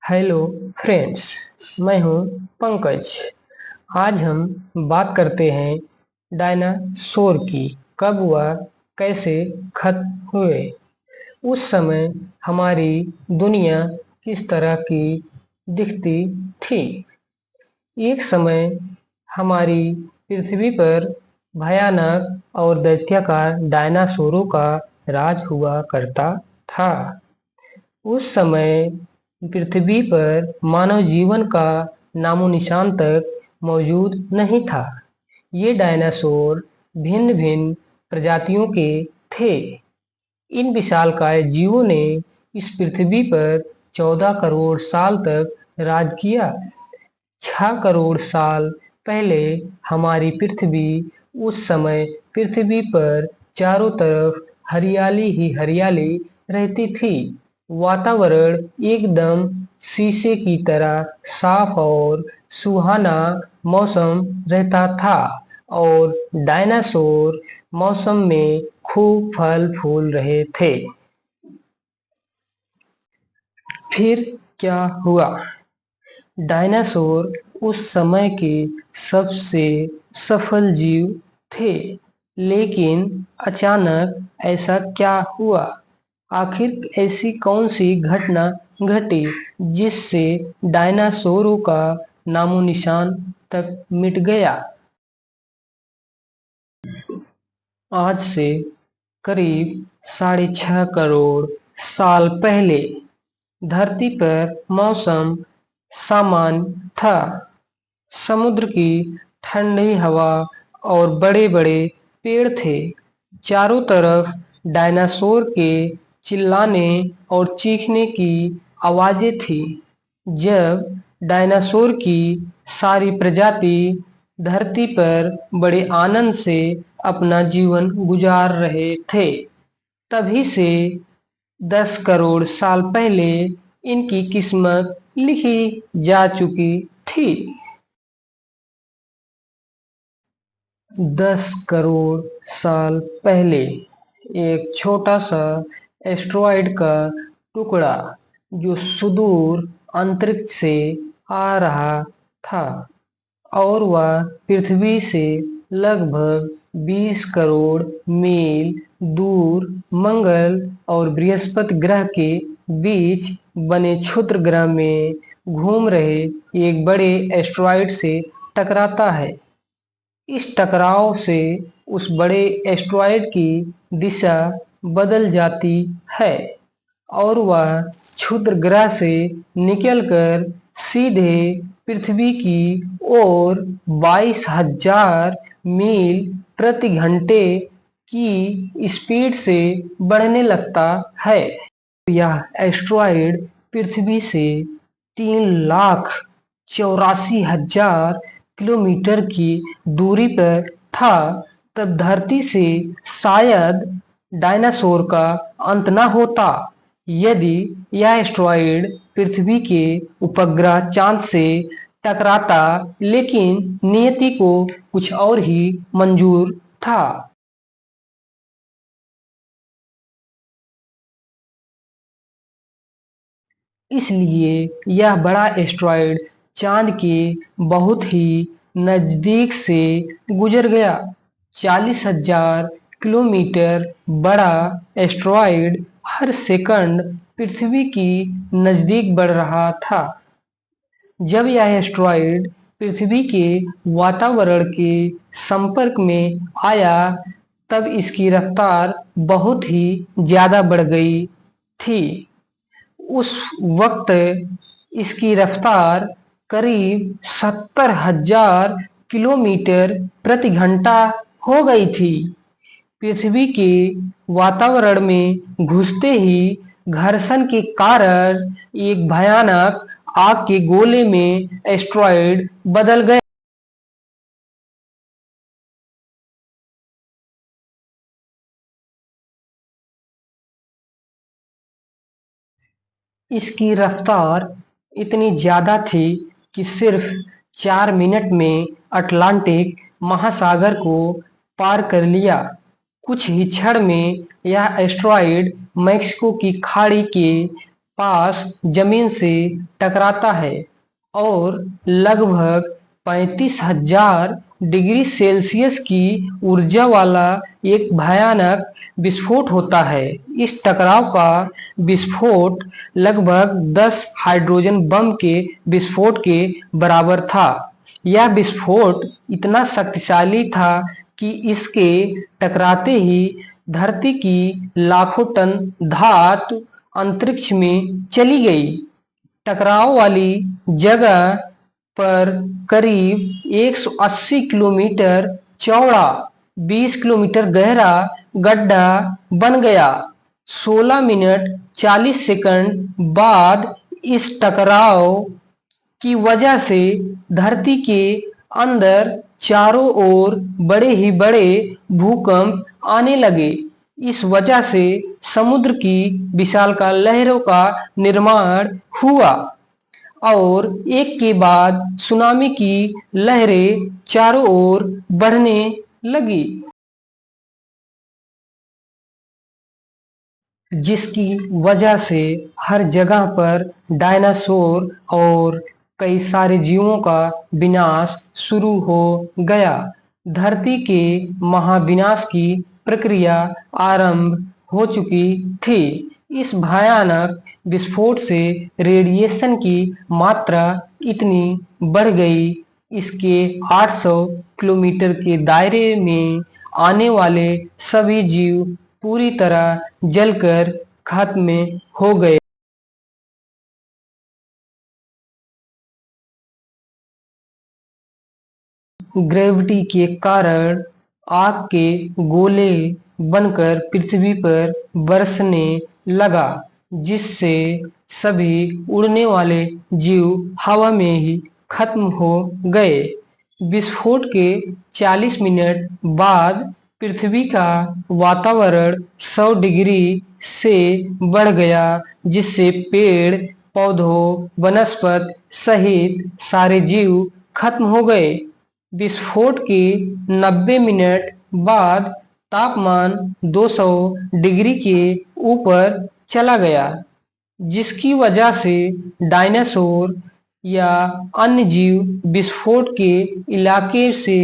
Hello friends, मैं हूं पंकज। आज हम बात करते हैं डायनासोर की। कब वह कैसे खत्म हुए। उस समय हमारी दुनिया किस तरह की दिखती थी। एक समय हमारी पृथ्वी पर भयानक और दैत्याकार डायनासोरों का राज हुआ करता था। उस समय पृथ्वी पर मानव जीवन का नामो निशान तक मौजूद नहीं था। ये डायनासोर भिन्न भिन्न प्रजातियों के थे। इन विशालकाय जीवों ने इस पृथ्वी पर 14 करोड़ साल तक राज किया। 6 करोड़ साल पहले हमारी पृथ्वी, उस समय पृथ्वी पर चारों तरफ हरियाली ही हरियाली रहती थी। वातावरण एकदम शीशे की तरह साफ और सुहाना मौसम रहता था और डायनासोर मौसम में खूब फल फूल रहे थे। फिर क्या हुआ। डायनासोर उस समय के सबसे सफल जीव थे, लेकिन अचानक ऐसा क्या हुआ। आखिर ऐसी कौन सी घटना घटी जिससे डायनासोरों का नामो निशान तक मिट गया। आज से करीब 6.5 करोड़ साल पहले धरती पर मौसम सामान्य था। समुद्र की ठंडी हवा और बड़े बड़े पेड़ थे। चारों तरफ डायनासोर के चिल्लाने और चीखने की आवाजें थी। जब डायनासोर की सारी प्रजाति धरती पर बड़े आनंद से अपना जीवन गुजार रहे थे, तभी से 10 करोड़ साल पहले इनकी किस्मत लिखी जा चुकी थी। 10 करोड़ साल पहले एक छोटा सा एस्टेरॉयड का टुकड़ा जो सुदूर अंतरिक्ष से आ रहा था और वह पृथ्वी से लगभग 20 करोड़ मील दूर मंगल और बृहस्पति ग्रह के बीच बने क्षुद्र ग्रह में घूम रहे एक बड़े एस्टेरॉयड से टकराता है। इस टकराव से उस बड़े एस्टेरॉयड की दिशा बदल जाती है और वह क्षुद्र ग्रह से निकलकर सीधे पृथ्वी की ओर 22,000 मील प्रति घंटे की स्पीड से बढ़ने लगता है। यह एस्टेरॉयड पृथ्वी से 3,84,000 किलोमीटर की दूरी पर था। तब धरती से शायद डायनासोर का अंत न होता यदि यह एस्टेरॉयड पृथ्वी के उपग्रह चांद से टकराता, लेकिन नियति को कुछ और ही मंजूर था। इसलिए यह बड़ा एस्टेरॉयड चांद के बहुत ही नजदीक से गुजर गया। 40,000 किलोमीटर बड़ा एस्टेरॉयड हर सेकंड पृथ्वी की नजदीक बढ़ रहा था। जब यह एस्टेरॉयड पृथ्वी के वातावरण के संपर्क में आया, तब इसकी रफ्तार बहुत ही ज्यादा बढ़ गई थी। उस वक्त इसकी रफ्तार करीब 70,000 किलोमीटर प्रति घंटा हो गई थी। पृथ्वी के वातावरण में घुसते ही घर्षण के कारण एक भयानक आग के गोले में एस्टेरॉयड बदल गया। इसकी रफ्तार इतनी ज्यादा थी कि सिर्फ 4 मिनट में अटलांटिक महासागर को पार कर लिया। कुछ ही क्षण में यह एस्टेरॉयड मैक्सिको की खाड़ी के पास जमीन से टकराता है और लगभग 35,000 डिग्री सेल्सियस की ऊर्जा वाला एक भयानक विस्फोट होता है। इस टकराव का विस्फोट लगभग 10 हाइड्रोजन बम के विस्फोट के बराबर था। यह विस्फोट इतना शक्तिशाली था कि इसके टकराते ही धरती की लाखों टन धातु अंतरिक्ष में चली गई। टकराव वाली जगह पर करीब 180 किलोमीटर चौड़ा 20 किलोमीटर गहरा गड्ढा बन गया। 16 मिनट 40 सेकंड बाद इस टकराव की वजह से धरती के अंदर चारों ओर बड़े ही बड़े भूकंप आने लगे। इस वजह से समुद्र की विशालकाय लहरों का निर्माण हुआ और एक के बाद सुनामी की लहरें चारों ओर बढ़ने लगी, जिसकी वजह से हर जगह पर डायनासोर और कई सारे जीवों का विनाश शुरू हो गया। धरती के महाविनाश की प्रक्रिया आरंभ हो चुकी थी। इस भयानक विस्फोट से रेडिएशन की मात्रा इतनी बढ़ गई, इसके 800 किलोमीटर के दायरे में आने वाले सभी जीव पूरी तरह जलकर खत्म हो गए। ग्रेविटी के कारण आग के गोले बनकर पृथ्वी पर बरसने लगा, जिससे सभी उड़ने वाले जीव हवा में ही खत्म हो गए। विस्फोट के 40 मिनट बाद पृथ्वी का वातावरण 100 डिग्री से बढ़ गया, जिससे पेड़ पौधों वनस्पति सहित सारे जीव खत्म हो गए। विस्फोट के 90 मिनट बाद तापमान 200 डिग्री के ऊपर चला गया, जिसकी वजह से डायनासोर या अन्य जीव विस्फोट के इलाके से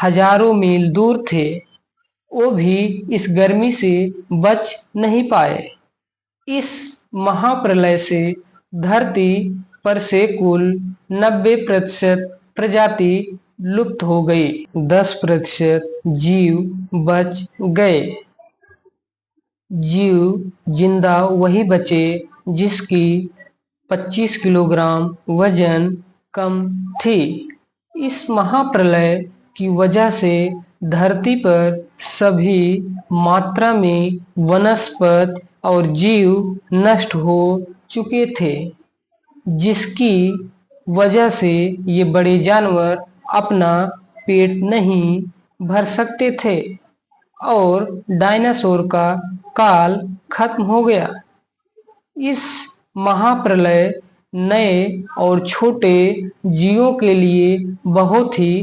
हजारों मील दूर थे, वो भी इस गर्मी से बच नहीं पाए। इस महाप्रलय से धरती पर से कुल 90% प्रजाति लुप्त हो गई। 10% जीव बच गए। जीव जिंदा वही बचे जिसकी 25 किलोग्राम वजन कम थी। इस महाप्रलय की वजह से धरती पर सभी मात्रा में वनस्पति और जीव नष्ट हो चुके थे, जिसकी वजह से ये बड़े जानवर अपना पेट नहीं भर सकते थे और डायनासोर का काल खत्म हो गया। इस महाप्रलय नए और छोटे जीवों के लिए बहुत ही